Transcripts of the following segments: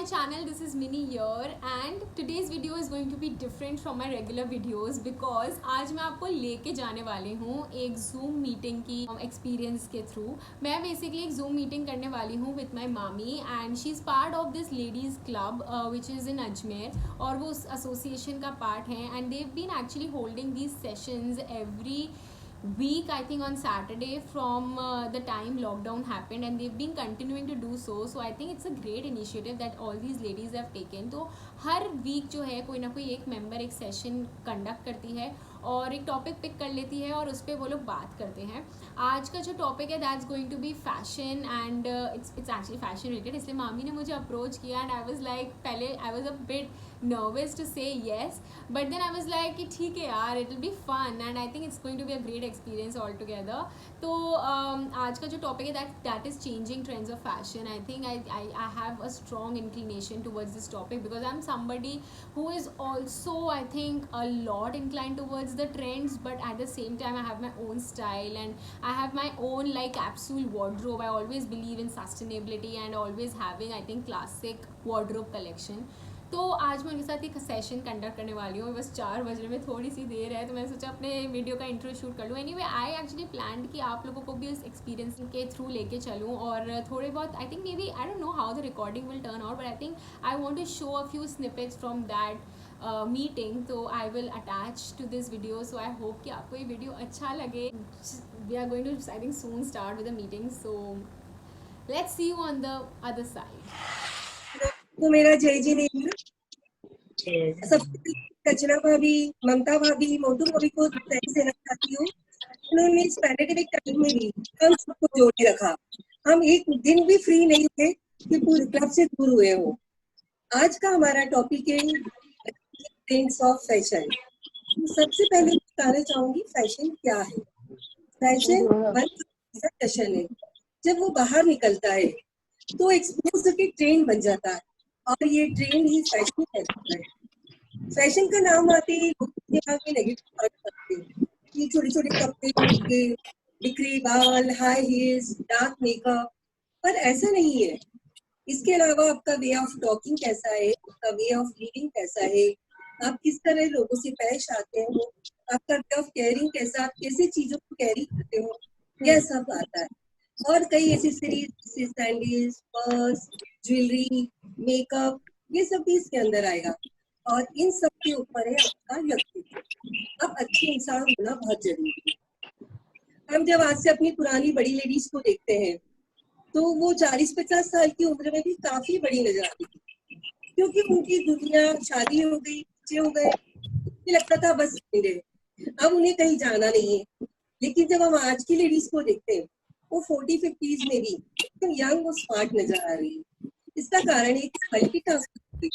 channel. This is Minnie here and today's video is going to be different from my regular videos because आज मैं आपको लेके जाने वाली हूँ एक Zoom मीटिंग की एक्सपीरियंस के थ्रू. मैं बेसिकली एक Zoom मीटिंग करने वाली हूँ विथ माई मामी and she is part of this ladies club which is in Ajmer और वो उस एसोसिएशन का पार्ट है and they've been actually holding these sessions every week, I think on Saturday from the time lockdown happened, and they've been continuing to do so I think it's a great initiative that all these ladies have taken. तो हर week जो है कोई ना कोई एक member एक session conduct करती है और एक टॉपिक पिक कर लेती है और उस पर वो लोग बात करते हैं. आज का जो टॉपिक है that's going to be fashion and it's actually fashion related. इसलिए मामी ने मुझे अप्रोच किया एंड आई वाज लाइक पहले I was a bit nervous to say yes, but then I was like कि ठीक है यार, it will be fun and I think it's going to be a great experience altogether. तो आज का जो topic है that is changing trends of fashion. I think I have a strong inclination towards this topic because I'm somebody who is also I think a lot inclined towards the trends, but at the same time I have my own style and I have my own like capsule wardrobe. I always believe in sustainability and always having I think classic wardrobe collection. तो आज मैं उनके साथ एक session conduct करने वाली हूँ. बस 4 बजने में थोड़ी सी देर है तो मैंने सोचा अपने वीडियो का इंट्रो शूट कर लूँ. एनीवे आई एक्चुअली प्लान कि आप लोगों को भी इस एक्सपीरियंस के थ्रू लेके चलूँ और थोड़े बहुत I think maybe I don't know how the recording will turn out, but I think I want to show a few snippets from that meeting. तो I will attach to this video. So I hope कि आपको ये video अच्छा लगे. We are going to I think soon start with the meeting. So let's see you on the other side. तो मेरा जय जी ने सबसे रचना भाभी, ममता भाभी, मोटू भाभी को थैंक्स देना चाहती हूँ. उन्होंने इस पैंडेमिक टाइम में भी हम सबको जोड़े रखा. हम एक दिन भी फ्री नहीं हुए कि पूरे क्लब से दूर हुए हो. आज का हमारा टॉपिक है ट्रेंड्स ऑफ फैशन. सबसे पहले बताना चाहूंगी फैशन क्या है. फैशन ऐसा फैशन है जब वो बाहर निकलता है तो एक्सपोज के ट्रेंड बन जाता है और ये ट्रेंड ही फैशन कहलाता है. फैशन का नाम आते ही दिमाग में नेगेटिव थॉट आते हैं कि छोटे छोटे कपड़े, बिखरे बाल, हाई हील्स, डार्क मेकअप. पर ऐसा नहीं है. इसके अलावा आपका वे ऑफ टॉकिंग कैसा है, आपका वे ऑफ लिविंग कैसा है, आप किस तरह लोगों से पेश आते हो, आपका वे ऑफ कैरिंग कैसा, आप कैसे चीजों को कैरी करते हो, यह सब आता है. और कई एसेसरीज जैसे सैंडल्स, पर्स, ज्वेलरी, मेकअप, ये सब भी इसके अंदर आएगा. और इन सब के ऊपर है आपका व्यक्तित्व. अब अच्छे इंसान होना बहुत जरूरी है. हम जब आज से अपनी पुरानी बड़ी लेडीज को देखते हैं तो वो 40-50 साल की उम्र में भी काफी बड़ी नजर आती थी क्योंकि उनकी दुनिया, शादी हो गई, बच्चे हो गए, लगता था बस अब उन्हें कहीं जाना नहीं है. लेकिन जब हम आज की लेडीज को देखते हैं वो 40-50s में भी एकदम यंग और स्मार्ट नजर आ रही है. इसका कारण है कि मल्टीटास्किंग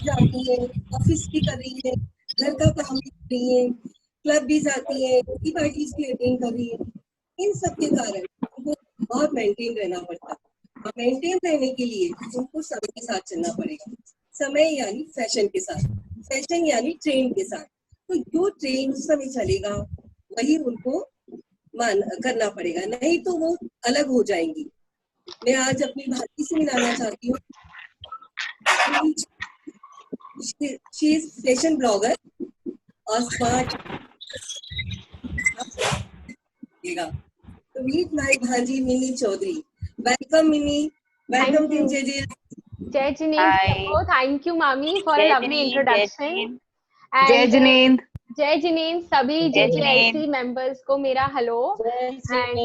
जाती है, ऑफिस भी कर रही है, घर का काम भी कर रही है, क्लब भी जाती है, पार्टीज भी अटेंड कर रही है. इन सब के कारण उनको बहुत मेंटेन रहना पड़ता है. मेंटेन रहने के लिए उनको समय के साथ चलना पड़ेगा. समय यानी फैशन के साथ, फैशन यानी ट्रेंड के साथ. तो जो ट्रेंड उस समय चलेगा वही उनको करना पड़ेगा, नहीं तो वो अलग हो जाएंगी. मैं आज अपनी भाभी से मिलाना चाहती हूँ. शी इज फैशन ब्लॉगर और स्मार्ट. तो meet my bhanji Mini Chaudhary. Welcome Mini. Welcome team Jai Jai. Jai Jineend. Thank you, Mami, for a lovely introduction. जय जिनेंद. जय जिनेंद. सभी JJIC मेंबर्स को मेरा हेलो एंड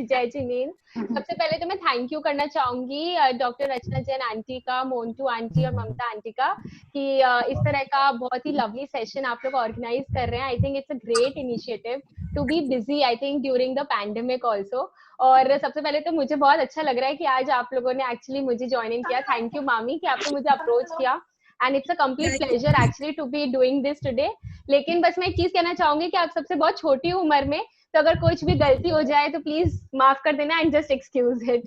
जय जिनेंद. सबसे पहले तो मैं थैंक यू करना चाहूंगी डॉक्टर रचना जैन आंटी का, मोन्टू आंटी और ममता आंटी का कि इस तरह का बहुत ही लवली सेशन आप लोग ऑर्गेनाइज कर रहे हैं. I think it's a great initiative to be busy I think during the pandemic also. और सबसे पहले तो मुझे बहुत अच्छा लग रहा है कि आज आप लोगों ने एक्चुअली मुझे ज्वाइन इन किया. थैंक यू मामी कि आपने मुझे अप्रोच किया and it's a complete pleasure actually to be doing this today. लेकिन बस मैं एक चीज कहना चाहूंगी कि आप सबसे बहुत छोटी उम्र में तो अगर कुछ भी गलती हो जाए तो प्लीज माफ कर देना एंड जस्ट एक्सक्यूज इट.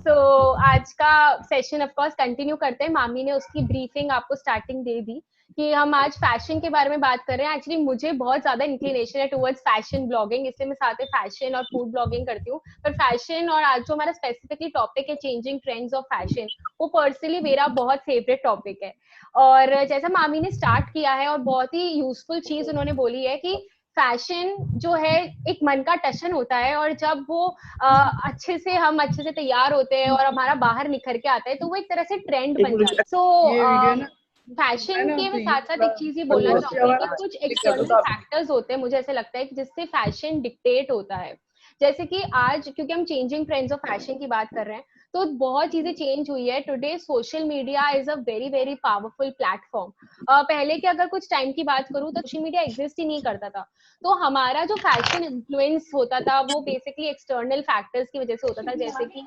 सो आज का सेशन ऑफ कोर्स कंटिन्यू करते हैं। मामी ने उसकी ब्रीफिंग आपको स्टार्टिंग दे दी कि हम आज फैशन के बारे में बात कर रहे हैं। एक्चुअली मुझे बहुत ज्यादा इंक्लिनेशन है टुवर्ड्स फैशन ब्लॉगिंग, इसलिए मैं साथ में फैशन और फूड ब्लॉगिंग करती हूँ। पर फैशन और आज जो हमारा स्पेसिफिकली टॉपिक है चेंजिंग ट्रेंड्स ऑफ फैशन, वो पर्सनली मेरा बहुत फेवरेट टॉपिक है। और जैसा मामी ने स्टार्ट किया है और बहुत ही यूजफुल चीज उन्होंने बोली है कि फैशन जो है एक मन का टशन होता है, और जब वो हम अच्छे से तैयार होते हैं और हमारा बाहर निखर के आता है तो वो एक तरह से ट्रेंड बन जाता है। सो फैशन के मैं साथ साथ एक चीज ये बोलना चाहूंगी कि कुछ एक्सटर्नल फैक्टर्स होते हैं, मुझे ऐसे लगता है कि जिससे फैशन डिक्टेट होता है। जैसे कि आज क्योंकि हम चेंजिंग ट्रेंड्स ऑफ फैशन की बात कर रहे हैं तो बहुत चीजें चेंज हुई है। Today social media is a very very powerful platform. पहले के अगर कुछ टाइम की बात करूँ तो सोशल मीडिया एग्जिस्ट ही नहीं करता था, तो हमारा जो फैशन इन्फ्लुएंस होता था वो बेसिकली एक्सटर्नल फैक्टर्स की वजह से होता था। जैसे कि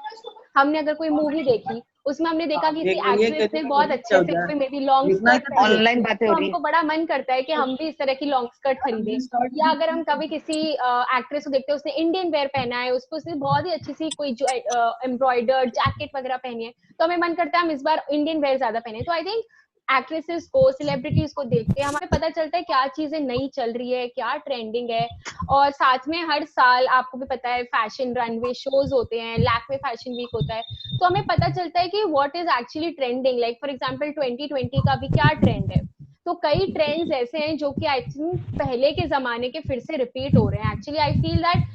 हमने अगर कोई मूवी देखी, उसमें हमने देखा कि किसी एक्ट्रेस ने बहुत अच्छे से कोई may be long skirt online बातें हो तो रही है। हमको बड़ा मन करता है कि हम भी इस तरह की लॉन्ग स्कर्ट खरीदें। या अगर हम कभी किसी एक्ट्रेस को देखते हैं, उसने इंडियन वेयर पहना है, उसको उसने बहुत ही अच्छी सी कोई जो एम्ब्रॉयडर्ड जैकेट वगैरह पहनी है, तो हमें मन करता है हम इस बार इंडियन वेयर ज्यादा पहने। तो आई थिंक एक्ट्रेसेस को, सेलिब्रिटीज को देख के हमें पता चलता है क्या चीजें नई चल रही है, क्या ट्रेंडिंग है। और साथ में हर साल आपको भी पता है फैशन रनवे शोज होते हैं, लैक्मे फैशन वीक होता है, तो हमें पता चलता है कि what is actually trending. Like for example 2020 का भी क्या ट्रेंड है। तो कई ट्रेंड्स ऐसे हैं जो कि आई थिंक पहले के जमाने के फिर से रिपीट हो रहे हैं। Actually I feel that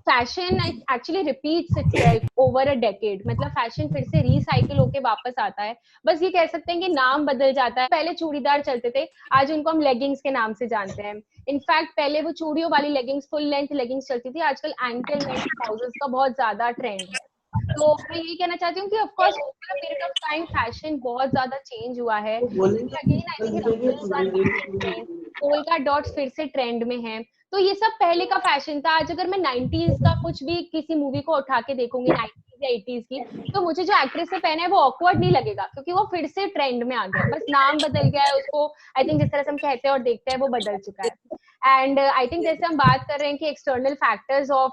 fashion actually repeats itself over a decade. मतलब फैशन फिर से रिसाइकिल होके वापस आता है। बस ये कह सकते हैं कि नाम बदल जाता है। पहले चूड़ीदार चलते थे, आज उनको हम लेगिंग्स के नाम से जानते हैं। इनफैक्ट पहले वो चूड़ियों वाली लेगिंग्स, फुल लेंथ लेगिंग्स चलती थी, आजकल एंकल लेंथ ट्राउजर्स का बहुत ज्यादा ट्रेंड है। तो मैं यही कहना चाहती हूँ कि of course over a period of time fashion बहुत ज्यादा चेंज हुआ है। Again I think ruffles are back in trend, polka dots फिर से ट्रेंड में हैं। तो ये सब पहले का फैशन था। आज अगर मैं 90s का कुछ भी किसी मूवी को उठा के देखूंगी 90s या 80s की, तो मुझे जो एक्ट्रेस ने पहना है वो ऑकवर्ड नहीं लगेगा, क्योंकि वो फिर से ट्रेंड में आ गया। बस नाम बदल गया है उसको, आई थिंक जिस तरह से हम कहते हैं और देखते हैं वो बदल चुका है। एंड आई थिंक जैसे हम बात कर रहे हैं कि एक्सटर्नल फैक्टर्स ऑफ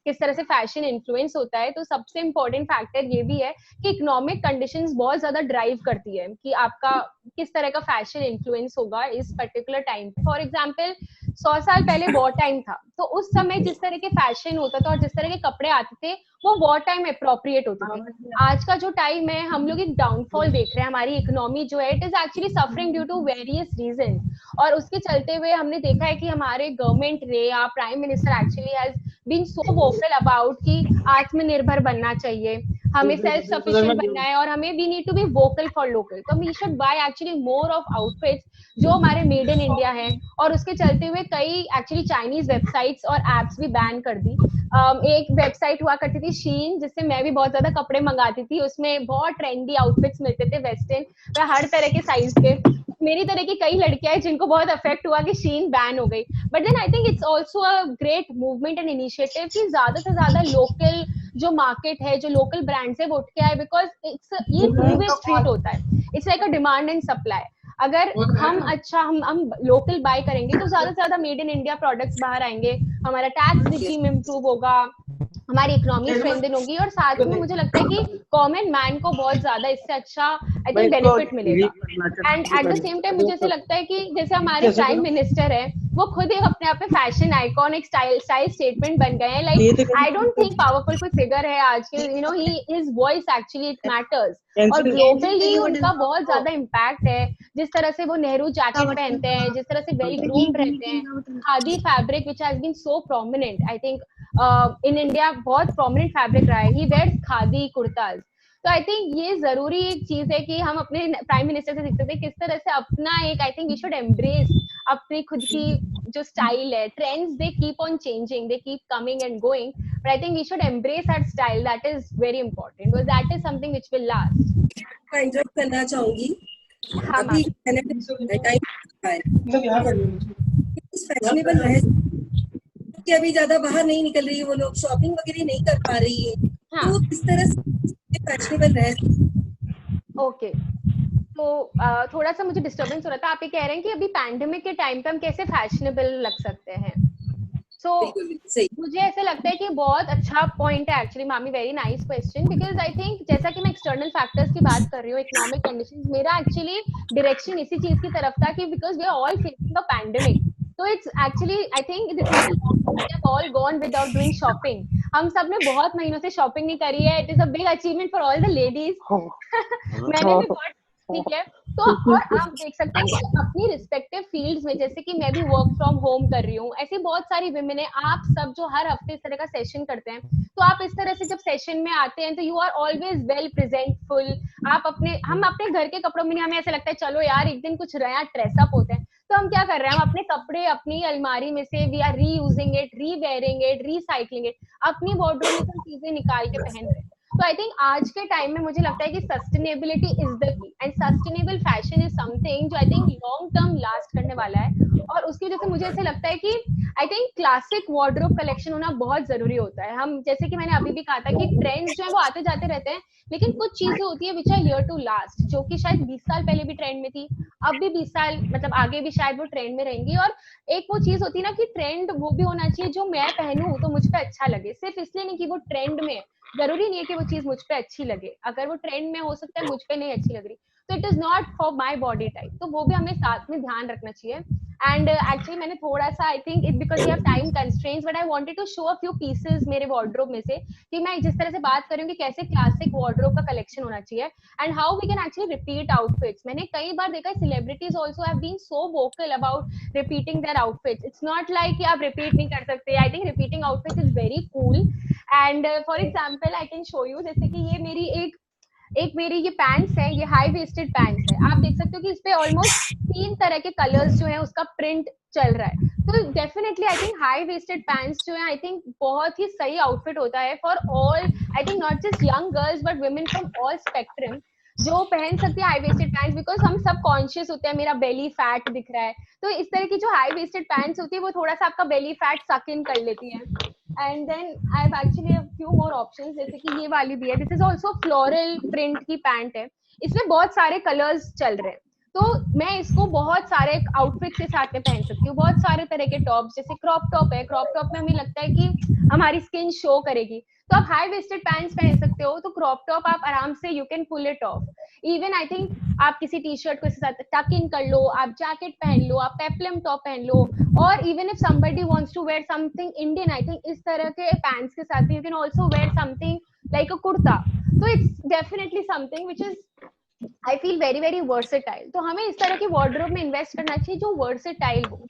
किस तरह से फैशन इन्फ्लुएंस होता है, तो सबसे इंपॉर्टेंट फैक्टर ये भी है कि इकोनॉमिक कंडीशंस बहुत ज्यादा ड्राइव करती है कि आपका किस तरह का फैशन इन्फ्लुएंस होगा इस पर्टिकुलर टाइम पे। फॉर एग्जाम्पल 100 साल पहले वॉर टाइम था, तो उस समय जिस तरह के फैशन होता था और जिस तरह के कपड़े आते थे वो वॉर टाइम अप्रोप्रिएट होते थे। आज का जो टाइम है हम लोग एक डाउनफॉल देख रहे हैं। हमारी इकोनॉमी जो है it is actually suffering due to various reason, और उसके चलते हुए हमने देखा है कि हमारे गवर्नमेंट ने या prime minister actually has been so vocal about कि आत्मनिर्भर बनना चाहिए, हमें सेल्फ सफिशिएंट बनना है, और हमें we need to be vocal for local. तो we should buy actually more of outfits जो हमारे मेड इन इंडिया है। और उसके चलते हुए कई एक्चुअली चाइनीज वेबसाइट्स और एप्स भी बैन कर दी। एक वेबसाइट हुआ करती थी शीन, जिससे मैं भी बहुत ज्यादा कपड़े मंगाती थी। उसमें बहुत ट्रेंडी आउटफिट्स मिलते थे वेस्टर्न, हर तरह के साइज के। मेरी तरह की कई लड़कियां हैं जिनको बहुत अफेक्ट हुआ कि शीन बैन हो गई। But then I think it's also a great movement and initiative कि ज्यादा से ज्यादा लोकल जो मार्केट है, जो लोकल ब्रांड्स है वो उठ के आए, बिकॉज ये टू वे स्ट्रीट होता है। It's like a demand and supply. अगर हम हम लोकल बाय करेंगे तो ज्यादा से ज्यादा मेड इन इंडिया प्रोडक्ट्स बाहर आएंगे, हमारा टैक्स रिजीम इम्प्रूव होगा, हमारी इकोनॉमी स्ट्रेंथन होगी, और साथ में मुझे लगता है कि कॉमन मैन को बहुत ज्यादा इससे अच्छा आई थिंक बेनिफिट मिलेगा। And at the same time मुझे ऐसे लगता है कि जैसे हमारे प्राइम मिनिस्टर है वो खुद एक अपने आप में फैशन आइकॉन, एक स्टाइल स्टेटमेंट बन गए हैं। Like I don't think powerful कोई फिगर है आज के, you know his voice actually it matters, और ग्लोबली उनका बहुत ज्यादा इम्पैक्ट है। जिस तरह से वो नेहरू जैकेट पहनते हैं, जिस तरह से वेल ग्रूम्ड रहते हैं, khadi fabric which has been so prominent, I think in India बहुत प्रोमिनेंट फैब्रिक रहा है। He wears khadi kurtas. तो आई थिंक ये जरूरी एक चीज है कि हम अपने प्राइम मिनिस्टर से सीखते थे किस तरह से अपना एक, I think we should embrace अपनी खुद की जो स्टाइल है। Trends they keep on changing, they keep coming and going, but I think we should embrace that style, that is very important, because that is something which will last. Interrupt करना चाहूंगी। हाँ अभी fashionable रह कि अभी ज्यादा बाहर नहीं निकल रही है, वो लोग शॉपिंग वगैरह नहीं कर पा रही है, हाँ। तो किस तरह से फैशनेबल रह। ओके, तो थोड़ा सा मुझे डिस्टर्बेंस हो रहा था। आप ये कह रहे हैं कि अभी पैंडेमिक के टाइम पे हम कैसे फैशनेबल लग सकते हैं। सो बिल्कुल बिल्कुल सही। मुझे ऐसा लगता है कि बहुत अच्छा पॉइंट है एक्चुअली मामी, very nice question, because I think जैसा कि मैं एक्सटर्नल फैक्टर्स की बात कर रही हूँ, इकोनॉमिक कंडीशंस, मेरा एक्चुअली डायरेक्शन इसी चीज की तरफ था कि because we are all facing a pandemic, तो it's actually I think this is we have all gone without doing shopping. हम सब ने बहुत महीनों से शॉपिंग नहीं करी है, it is a big achievement for all the ladies. मैंने भी बहुत, ठीक है। तो और आप देख सकते हैं कि अपनी रिस्पेक्टिव फील्ड्स में, जैसे कि मैं भी वर्क फ्रॉम होम कर रही हूँ, ऐसी बहुत सारी विमेन है, आप सब जो हर हफ्ते इस तरह का सेशन करते हैं, तो आप इस तरह से जब सेशन में आते हैं तो यू आर ऑलवेज वेल प्रेजेंटफुल। आप अपने, हम अपने घर के कपड़ों में नहीं, हमें ऐसा लगता है चलो यार एक दिन कुछ नया ड्रेसअप होते हैं, तो हम क्या कर रहे हैं, हम अपने कपड़े अपनी अलमारी में से वी आर री यूजिंग इट, री वेयरिंग इट, रिसाइकलिंग इट, अपनी वार्डरोब में से चीजें निकाल के पहन रहे हैं। तो आई थिंक आज के टाइम में मुझे लगता है कि sustainability is the key, and sustainable fashion is something जो I think long term last करने वाला है। और उसकी वजह से मुझे ऐसे लगता है कि I think classic wardrobe collection होना बहुत जरूरी होता है। हम जैसे कि मैंने अभी भी कहा था कि ट्रेंड्स जो है वो आते जाते रहते हैं, लेकिन कुछ चीजें होती है which are here to last, जो कि शायद 20 साल पहले भी ट्रेंड में थी, अब भी 20 साल मतलब आगे भी शायद वो ट्रेंड में रहेंगी। और एक वो चीज होती है ना कि ट्रेंड वो भी होना चाहिए जो मैं पहनूं तो मुझ पे अच्छा लगे, सिर्फ इसलिए नहीं कि वो ट्रेंड में, जरूरी नहीं है कि वो चीज मुझ पे अच्छी लगे, अगर वो ट्रेंड में हो सकता है मुझ पे नहीं अच्छी लग रही, तो it is not for my body type, तो वो भी हमें साथ में ध्यान रखना चाहिए। एंड एक्चुअली मैंने थोड़ा सा I think it because we have time constraints, but I wanted to show a few pieces मेरे वार्डरोब में से, कि मैं जिस तरह से बात कर रही हूँ कि कैसे क्लासिक वार्डरोब का कलेक्शन होना चाहिए and how we can actually repeat outfits. मैंने कई बार देखा है celebrities also have been so vocal about repeating their outfits, it's not like कि आप रिपीट नहीं कर सकते, I think repeating outfits is very cool. And for example I can show you, जैसे कि ये मेरी एक मेरी ये पैंट्स है, ये हाई वेस्टेड पैंट्स है, आप देख सकते हो कि इस पे ऑलमोस्ट 3 तरह के कलर्स जो है उसका प्रिंट चल रहा है। तो definitely I think high waisted pants जो है आई थिंक बहुत ही सही आउटफिट होता है for all, I think not just young girls but women from all spectrum जो पहन सकती है हाई वेस्टेड पैंट्स, बिकॉज हम सब कॉन्शियस होते हैं मेरा बेली फैट दिख रहा है, तो इस तरह की जो हाई वेस्टेड पैंट्स होती है वो थोड़ा सा आपका बेली फैट सक इन कर लेती है। And then I have actually a few more options, जैसे कि ये वाली भी है, this is also floral print की पैंट है, इसमें बहुत सारे कलर्स चल रहे हैं, तो मैं इसको बहुत सारे आउटफिट के साथ में पहन सकती हूँ, बहुत सारे तरह के टॉप, जैसे क्रॉप टॉप है, क्रॉप टॉप में हमें लगता है कि हमारी स्किन शो करेगी, तो आप हाई वेस्टेड पैंट्स पहन सकते हो, तो क्रॉप टॉप आप आराम से you can pull it off. Even I think आप किसी टी शर्ट को इसके साथ टक इन कर लो, आप जैकेट पहन लो, आप पेप्लम टॉप पहन लो, और even if somebody wants to wear something Indian, I think इस तरह के पैंट्स के साथ you can also wear something like a kurta, so it's definitely something which is I feel very very versatile। तो हमें इस तरह की वार्डरोब में इन्वेस्ट करना चाहिए जो वर्सेटाइल हो।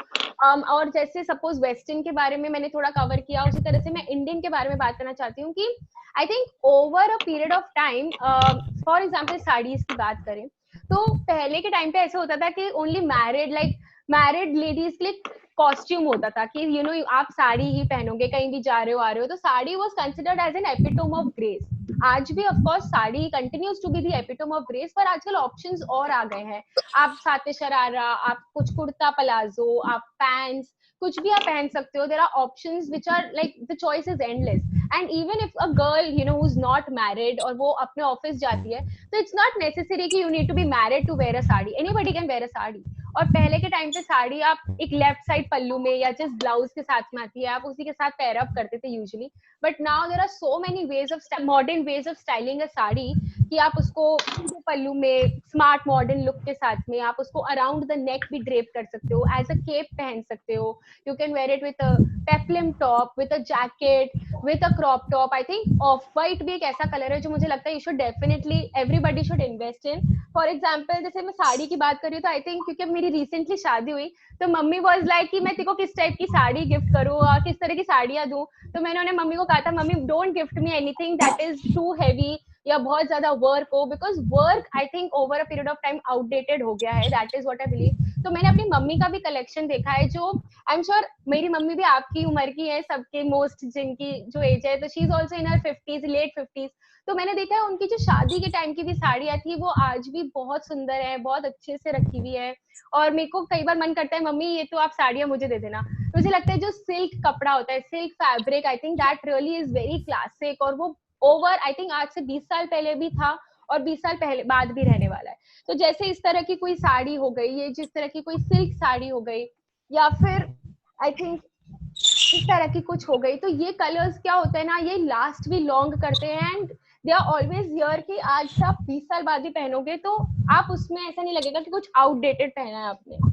और जैसे सपोज वेस्टर्न के बारे में मैंने थोड़ा कवर किया, उसी तरह से मैं इंडियन के बारे में बात करना चाहती हूँ कि I think over a period of time, for example saris की बात करें, तो पहले के टाइम पे ऐसे होता था कि ओनली मैरिड लेडीज के लिए कॉस्ट्यूम होता था कि यू नो आप साड़ी ही पहनोगे कहीं भी जा रहे हो आ रहे हो, तो sari was considered as an epitome of grace. आज भी of course sari continues to be the epitome of grace, पर आजकल ऑप्शंस और आ गए हैं, आप साथ में शरारा, आप कुछ कुर्ता पलाजो, आप पैंट्स, कुछ भी आप पहन सकते हो, there are options which are like the choice is endless. And even if a girl you know who is not married और वो अपने ऑफिस जाती है, तो इट्स नॉट नेसेसरी कि you need to be married to wear a sari, anybody can wear a sari. और पहले के टाइम पे साड़ी आप एक लेफ्ट साइड पल्लू में या जस्ट ब्लाउज के साथ में आती है, आप उसी के साथ पेयर अप करते थे usually, but now there are so many ways of modern ways of styling a sari कि आप उसको पल्लू में स्मार्ट मॉडर्न लुक के साथ में आप उसको अराउंड द नेक भी ड्रेप कर सकते हो, एज अ केप पहन सकते हो, you can wear it with a peplum top, with a jacket, with a crop top. I think of white भी एक ऐसा कलर है जो मुझे लगता है you should definitely everybody should invest in. For example जैसे मैं साड़ी की बात कर रही हूँ, तो आई थिंक क्योंकि मेरी रिसेंटली शादी हुई, तो मम्मी वाज लाइक कि मैं तेरे को किस टाइप की साड़ी गिफ्ट करूँ और किस तरह की साड़ियाँ दूं, तो मैंने उन्हें मम्मी को कहा था mummy don't gift me anything that is too heavy या बहुत ज्यादा वर्क हो, because work I think over a period of time outdated हो गया है, that is what I believe. तो मैंने अपनी मम्मी का भी कलेक्शन देखा है, जो आई एम श्योर मेरी मम्मी भी आपकी उम्र की है, सबके मोस्ट जिनकी जो एज है, तो she is also in her 50s late 50s। तो मैंने देखा है उनकी जो शादी के टाइम की भी साड़ियाँ थी वो आज भी बहुत सुंदर है, बहुत अच्छे से रखी हुई है, और मेरे को कई बार मन करता है मम्मी ये तो आप साड़ियाँ मुझे दे देना। मुझे लगता है जो सिल्क कपड़ा होता है, silk fabric, I think that really is very classic, और वो ओवर आई थिंक आज से 20 साल पहले भी था और 20 साल पहले बाद भी रहने वाला है। तो जैसे इस तरह की कोई साड़ी हो गई, ये जिस तरह की कोई सिल्क साड़ी हो गई, या फिर आई थिंक इस तरह की कुछ हो गई। तो ये कलर्स क्या होता है ना, ये लास्ट भी लॉन्ग करते हैं and they are always here कि आज से आप 20 साल बाद भी पहनोगे तो आप उसमें ऐसा नहीं लगेगा कि कुछ आउटडेटेड पहना है आपने।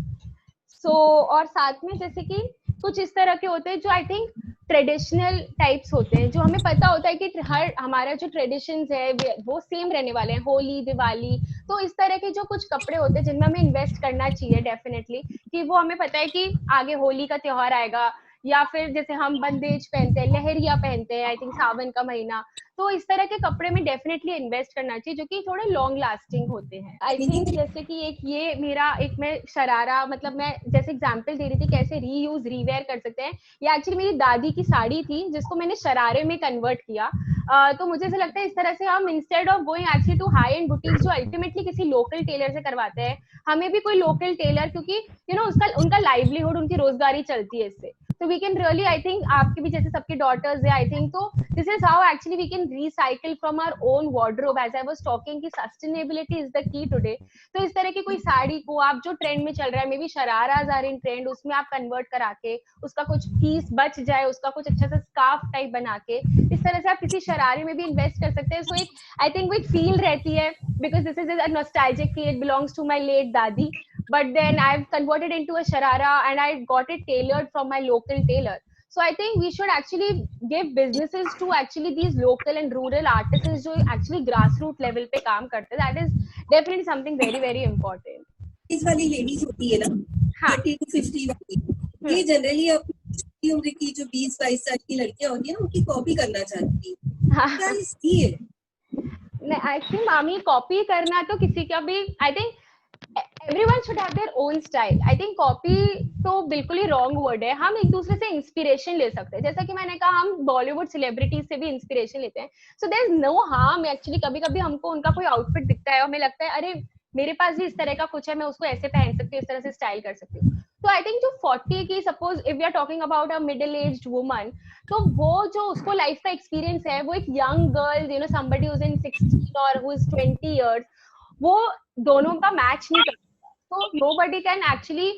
और साथ में जैसे कि कुछ इस तरह के होते हैं जो आई थिंक ट्रेडिशनल टाइप्स होते हैं, जो हमें पता होता है कि हर हमारा जो ट्रेडिशंस है वो सेम रहने वाले हैं, होली, दिवाली। तो इस तरह के जो कुछ कपड़े होते हैं जिनमें हमें इन्वेस्ट करना चाहिए डेफिनेटली, कि वो हमें पता है कि आगे होली का त्योहार आएगा, या फिर जैसे हम बंदेज पहनते हैं, लहरिया पहनते हैं आई थिंक सावन का महीना। तो इस तरह के कपड़े में डेफिनेटली इन्वेस्ट करना चाहिए जो कि थोड़े लॉन्ग लास्टिंग होते हैं। आई थिंक जैसे कि एक ये मेरा एक मैं शरारा, मतलब मैं जैसे एग्जांपल दे रही थी कैसे रीयूज रीवेयर कर सकते हैं, ये एक्चुअली मेरी दादी की साड़ी थी जिसको मैंने शरारे में कन्वर्ट किया। तो मुझे ऐसा लगता है इस तरह से हम instead of going actually to high end boutique जो अल्टीमेटली किसी लोकल टेलर से करवाते हैं, हमें भी कोई लोकल टेलर, क्योंकि उसका उनका लाइवलीहुड, उनकी रोजगारी चलती है इससे। तो we can really, I think आपके भी जैसे सबके डॉटर्स है आई थिंक, तो this is how actually we can recycle from our own wardrobe, as I was talking कि sustainability is the key today. तो इस तरह की कोई साड़ी को आप जो ट्रेंड में चल रहा है, मे बी शराराज आर इन ट्रेंड, उसमें आप कन्वर्ट करा के उसका कुछ पीस बच जाए, उसका कुछ अच्छा सा स्कार्फ टाइप बना के इस तरह से आप किसी शरारे में भी इन्वेस्ट कर सकते हैं। सो एक आई थिंक वो एक फील रहती है, because this is a nostalgic feel, it belongs to my late dadi, but then I've converted into a sharara and I got it tailored from my local tailor. So I think we should actually give businesses to actually these local and rural artists जो actually grassroots level पे काम करते हैं. That is definitely something very very important. इस वाली ladies होती है ना, हाँ 30 to 50 वाली, ये जनरली अपनी उम्र की जो 20-22 साल की लड़कियां होती है ना, उनकी कॉपी करना चाहती है। हाँ क्या इसकी है? आई थिंक मामी कॉपी करना तो किसी का भी, I think everyone should have their own style. I think copy तो बिल्कुल ही wrong word है। हम एक दूसरे से इंस्पिरेशन ले सकते हैं, जैसा कि मैंने कहा हम बॉलीवुड सेलिब्रिटीज से भी इंस्पिरेशन लेते हैं। So there is no harm actually, कभी कभी हमको उनका कोई आउटफिट दिखता है और हमें लगता है अरे मेरे पास भी इस तरह का कुछ है, मैं उसको ऐसे पहन सकती हूँ, इस तरह से स्टाइल कर सकती हूँ। तो आई थिंक जो 40 की, suppose if we are talking about a middle aged woman, तो वो जो उसको लाइफ का एक्सपीरियंस है, वो एक young girl somebody who is in 16 और हु इज 20 इयर्स, वो दोनों का मैच नहीं कर। So nobody can actually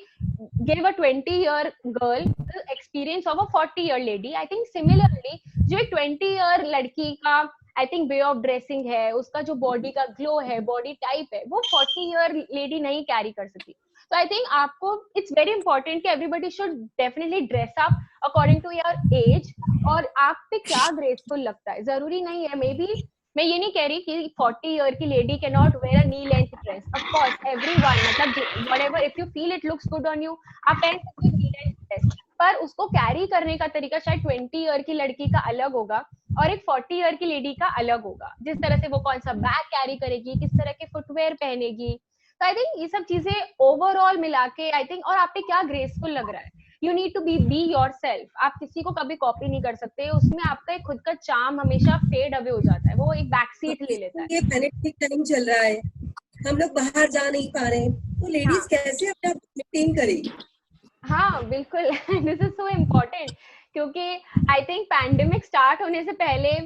give a 20-year girl the experience of a 40-year lady. I think similarly, जो एक 20-year लड़की का I think way of dressing है, उसका जो body का glow है, body type है, वो 40-year lady नहीं carry कर सकती। So I think आपको it's very important कि everybody should definitely dress up according to your age और आप पे क्या graceful लगता है। जरूरी नहीं है, maybe मैं ये नहीं कह रही कि 40 ईयर की lady can not wear a knee length dress. Of course everyone, मतलब whatever if you feel it looks good on you, आप पहन सकते हो नी लेंथ ड्रेस, पर उसको कैरी करने का तरीका शायद 20 ईयर की लड़की का अलग होगा और एक 40 ईयर की लेडी का अलग होगा। जिस तरह से वो कौन सा बैग कैरी करेगी, किस तरह के फुटवेयर पहनेगी। तो आई थिंक ये सब चीजें ओवरऑल मिला के आई थिंक, और आप पे क्या ग्रेसफुल लग रहा है, you need to be yourself. आप किसी को कभी कॉपी नहीं कर सकते, उसमें आपका एक खुद का चार्म हमेशा फेड अवे हो जाता है, वो एक बैक सीट ले लेता है। ये पैंडेमिक टाइम चल रहा है, हम लोग बाहर जा नहीं पा रहे हैं, तो लेडीज कैसे अपना मेंटेन करें? हाँ बिल्कुल, दिस इज सो इम्पोर्टेंट, क्योंकि आई थिंक पैंडेमिक स्टार्ट होने से पहले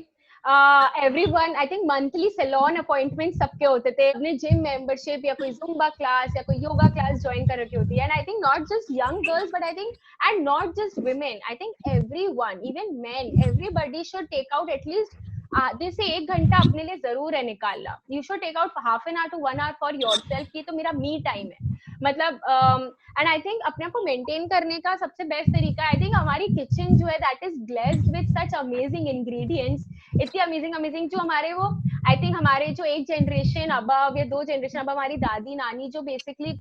everyone, I think monthly salon appointment सबके होते थे, अपने जिम मेंबरशिप या कोई जुम्बा क्लास या कोई योगा क्लास ज्वाइन कर रखी होती है। And I think not just young girls but I think and not just women, I think everyone, even men, everybody should take out at least आधे से 1 घंटा अपने लिए जरूर है निकालना। You should take out half an hour to 1 hour for yourself, की तो मेरा मी टाइम है। मतलब एंड आई थिंक अपने आप को मेंटेन करने का सबसे बेस्ट तरीका, आई थिंक हमारी किचन जो है that is blessed with such amazing ingredients, इतनी अमेजिंग जो हमारे वो आई थिंक हमारे जो एक जनरेशन अबव या 2 जनरेशन अबव हमारी दादी नानी जो बेसिकली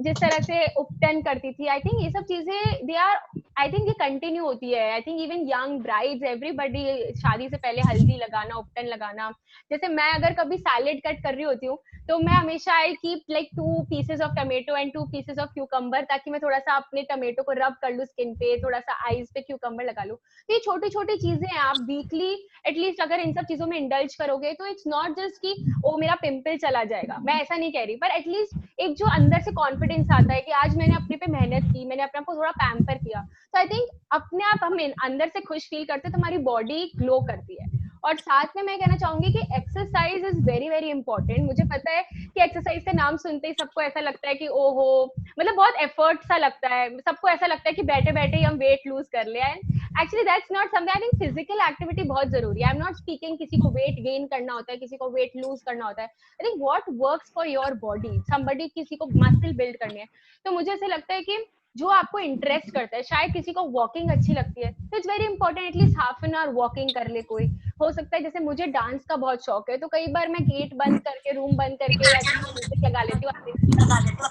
जिस तरह से उपटन करती थी, आई थिंक ये सब चीजें दे आर, आई थिंक ये कंटिन्यू होती है। I think even young brides, everybody शादी से पहले हल्दी लगाना, उपटन लगाना। जैसे मैं अगर कभी सैलेड कट कर रही होती हूँ तो मैं हमेशा I keep like 2 pieces of tomato and 2 pieces of cucumber, ताकि मैं थोड़ा सा अपने टमेटो को रब कर लूँ स्किन पे, थोड़ा सा आईज पे क्यूकम्बर लगा लूँ। तो ये छोटी छोटी चीजें हैं, आप वीकली एटलीस्ट अगर इन सब चीजों में इंडल्ज करोगे तो इट्स नॉट जस्ट कि ओ मेरा पिंपल चला जाएगा, मैं ऐसा नहीं कह रही, पर एटलीस्ट एक जो अंदर से कॉन्फिडेंस आता है कि आज मैंने अपने पे मेहनत की, मैंने अपने आप को थोड़ा पैम्पर किया। तो आई थिंक अपने आप हम अंदर से खुश फील करते तो हमारी बॉडी ग्लो करती है। और साथ में मैं कहना चाहूंगी कि exercise is very very important. मुझे पता है कि एक्सरसाइज का नाम सुनते ही सबको ऐसा लगता है कि ओहो, मतलब बहुत एफर्ट सा लगता है, सबको ऐसा लगता है कि बैठे बैठे ही हम वेट लूज कर ले। And actually that's not something. I think physical activity बहुत जरूरी है। आई एम नॉट स्पीकिंग किसी को वेट गेन करना होता है, किसी को वेट लूज करना होता है। I think what works for your body, somebody किसी को मसल बिल्ड करनी है, तो मुझे ऐसा लगता है कि जो आपको इंटरेस्ट करता है, शायद किसी को वॉकिंग अच्छी लगती है, तो it's very important at least half an our walking कर ले कोई। हो सकता है जैसे मुझे डांस का बहुत शौक है, तो कई बार मैं गेट बंद करके, रूम बंद करके या म्यूजिक लगा लेती हूँ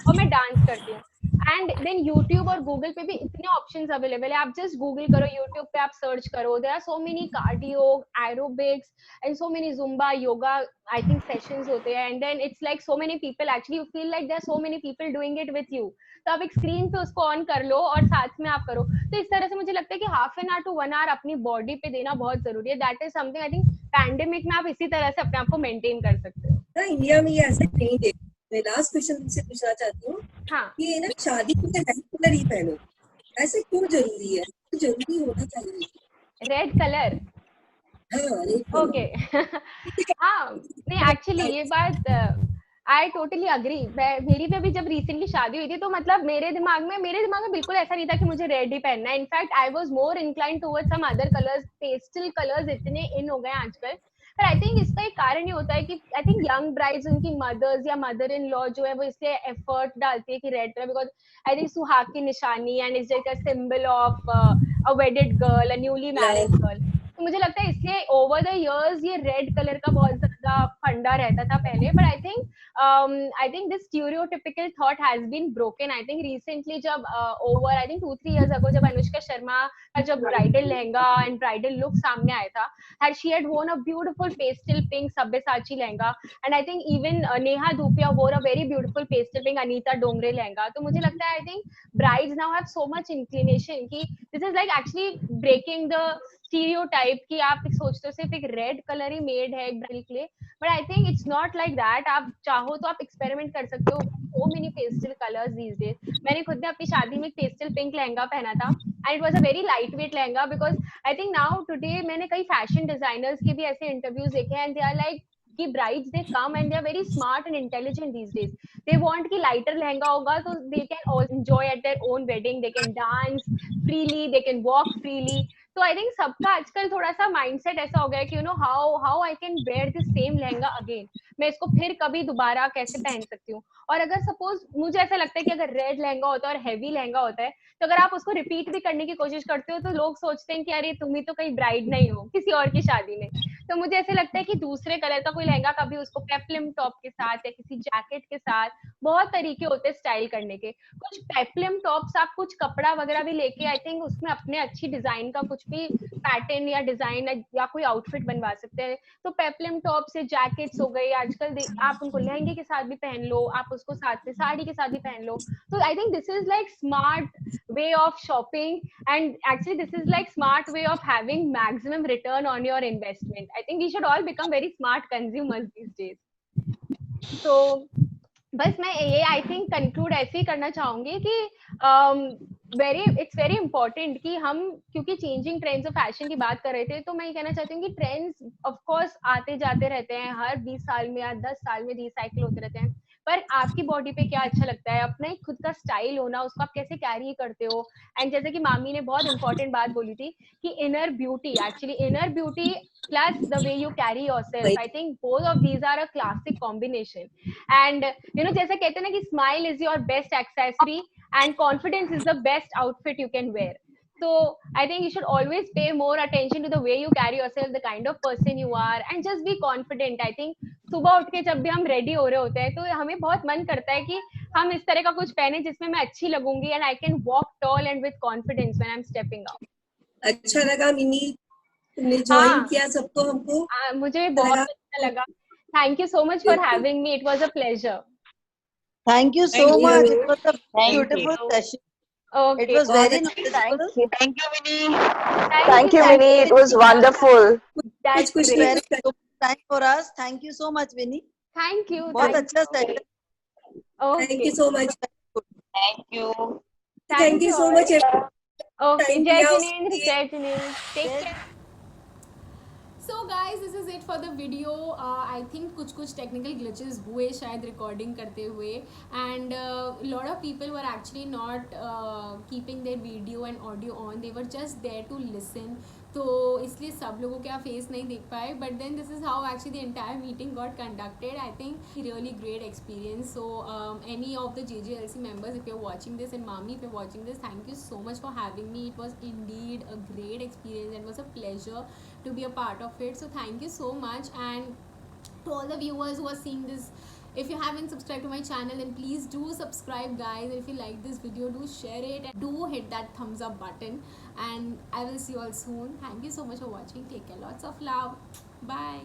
और मैं डांस करती हूँ। एंड देन यूट्यूब और गूगल पे भी इतने ऑप्शंस अवेलेबल है, आप जस्ट गूगल करो, यूट्यूब पे आप सर्च करो, there are so many cardio, aerobics and so many Zumba yoga I think sessions होते हैं। And then it's like so many people, actually you feel like there are so many people doing it with you. तो आप एक screen पे उसको on कर लो और साथ में आप करो। तो इस तरह से मुझे लगता है कि half an hour to 1 hour अपनी बॉडी पे देना बहुत जरूरी है। That is something I think pandemic में आप इसी तरह से अपने आप को मेंटेन कर सकते हो। ना इंडिया में ये ऐसा नहीं है। मैं लास्ट क्वेश्चन तुमसे पूछना चाहती हूँ, हाँ, ये ना शादी में रेड कलर ही पहनो, ऐसे क्यों जरूरी है? तो जरूरी होना चाहिए। रेड कलर, हाँ रेड ओके। हाँ, नहीं एक्चुअली ये बात आई टोटली अग्री। मेरी पे भी जब रिसेंटली शादी हुई थी, तो मतलब मेरे दिमाग में बिल्कुल ऐसा नहीं था कि मुझे रेड ही पहनना है। In fact I was more inclined towards some other colours. Pastel colours इतने इन हो गए हैं आजकल, पर आई थिंक इसका एक कारण ये होता है कि आई थिंक यंग ब्राइड्स, उनकी मदर्स या मदर इन लॉ जो है वो इसलिए एफर्ट डालती है कि red colour, because I think सुहाग की निशानी and is like a symbol of a wedded girl, a newly married girl. तो मुझे लगता है इसलिए ओवर द इयर्स ये रेड कलर का बहुत ज्यादा फंडा रहता था पहले। But I think this stereotypical thought has been broken. I think recently जब over I think 2-3 years ago जब अनुष्का शर्मा का जब bridal lehenga and bridal look सामने आया था, she had worn a beautiful pastel pink Sabyasachi lehenga, and I think even Neha Dhupia wore a very beautiful pastel pink Anita Dongre lehenga. तो मुझे लगता है I think brides now have so much inclination कि this is like actually breaking the stereotype कि आप सोचते हो सिर्फ एक रेड कलर ही मेड है एक ब्राइडल के लिए, but I think it's not like that. आप चाहो तो आप एक्सपेरिमेंट कर सकते हो, so many pastel colors these days। मैंने खुद ने अपनी शादी में एक पेस्टल पिंक लहंगा पहना था, and it was a very light weight lehenga, because I think now today मैंने कई फैशन डिजाइनर्स के भी ऐसे इंटरव्यूज देखे हैं, एंड दे आर लाइक कि brides they come and they are very smart and intelligent these days। they want कि lighter lehenga होगा तो they can all enjoy at their own wedding, they can dance freely, they can walk freely। तो I think सबका आजकल थोड़ा सा mindset ऐसा हो गया है कि you know how I can wear this same lehenga again, मैं इसको फिर कभी दोबारा कैसे पहन सकती हूँ। और अगर सपोज मुझे ऐसा लगता है कि अगर रेड लहंगा होता है और हैवी लहंगा होता है, तो अगर आप उसको रिपीट भी करने की कोशिश करते हो तो लोग सोचते हैं कि अरे तुम ही तो कहीं ब्राइड नहीं हो किसी और की शादी में। तो मुझे ऐसे लगता है कि दूसरे कलर का कोई लहंगा, कभी उसको पेप्लम टॉप के साथ या किसी जैकेट के साथ, बहुत तरीके होते हैं स्टाइल करने के। कुछ पेप्लम टॉप्स आप कुछ कपड़ा वगैरह भी लेके आई थिंक उसमें अपने अच्छी डिजाइन का कुछ भी पैटर्न या डिजाइन या कोई आउटफिट बनवा सकते हैं। तो पेप्लम टॉप से जैकेट्स हो गए आजकल, आप उनको लहंगे के साथ भी पहन लो, आप उसको साथ में साड़ी के साथ भी पहन लो। तो I think this is like smart way of shopping, and actually this is like smart way of having maximum return on your investment। I think we should all become very smart consumers these days। so बस मैं ये I think conclude ऐसे ही करना चाहूंगी कि it's very important कि हम, क्योंकि चेंजिंग ट्रेंड्स ऑफ फैशन की बात कर रहे थे, तो मैं ये कहना चाहती हूँ कि ट्रेंड्स ऑफ कोर्स आते जाते रहते हैं, हर 20 साल में या 10 साल में रिसाइकिल होते रहते हैं, पर आपकी बॉडी पे क्या अच्छा लगता है, अपना एक खुद का स्टाइल होना, उसको आप कैसे कैरी करते हो। एंड जैसे कि मामी ने बहुत इंपॉर्टेंट बात बोली थी कि inner beauty, actually inner beauty plus the way you carry yourself, I think both of these are a classic combination। and you know जैसे कहते हैं ना कि smile is your best accessory and confidence is the best outfit you can wear। so I think you should always pay more attention to the way you carry yourself, the kind of person you are, and just be confident। I think सुबह उठ के जब भी हम ready हो रहे होते हैं तो हमें बहुत मन करता है कि हम इस तरह का कुछ पहने जिसमें मैं अच्छी लगूंगी, and I can walk tall and with confidence when I'm stepping out। अच्छा लगा मिनी, तुमने ज्वाइन किया सबको, हमको मुझे बहुत अच्छा लगा। Thank you so much for having me, it was a pleasure. Thank you so much, it was a beautiful session। Okay, it was very Thank knowledgeable। you. Thank you, Minnie. Thank you, Minnie. It was wonderful. That's कुछ great। Very good time for us। Thank you so much, Vinny। Thank you। बहुत अच्छा session। Okay, thank you so much, Thank you. Thank you so much. Okay, Thank जय you. Jinendra, जय Jinendra, take care. So guys this is it for the video. I think कुछ technical glitches हुए शायद recording करते हुए, and lot of people were actually not keeping their video and audio on, they were just there to listen. तो इसलिए सब लोगों के फेस नहीं देख पाए, but then this is how actually the entire meeting got conducted. I think really great experience. So any of the JJLC members, if you're watching this, and Mami, if you're watching this, thank you so much for having me. It was indeed a great experience and it was a pleasure to be a part of it. So thank you so much. And to all the viewers who are seeing this, if you haven't subscribed to my channel, then please do subscribe, guys. And if you like this video, do share it and do hit that thumbs up button, and I will see you all soon. Thank you so much for watching. Take care. Lots of love. Bye.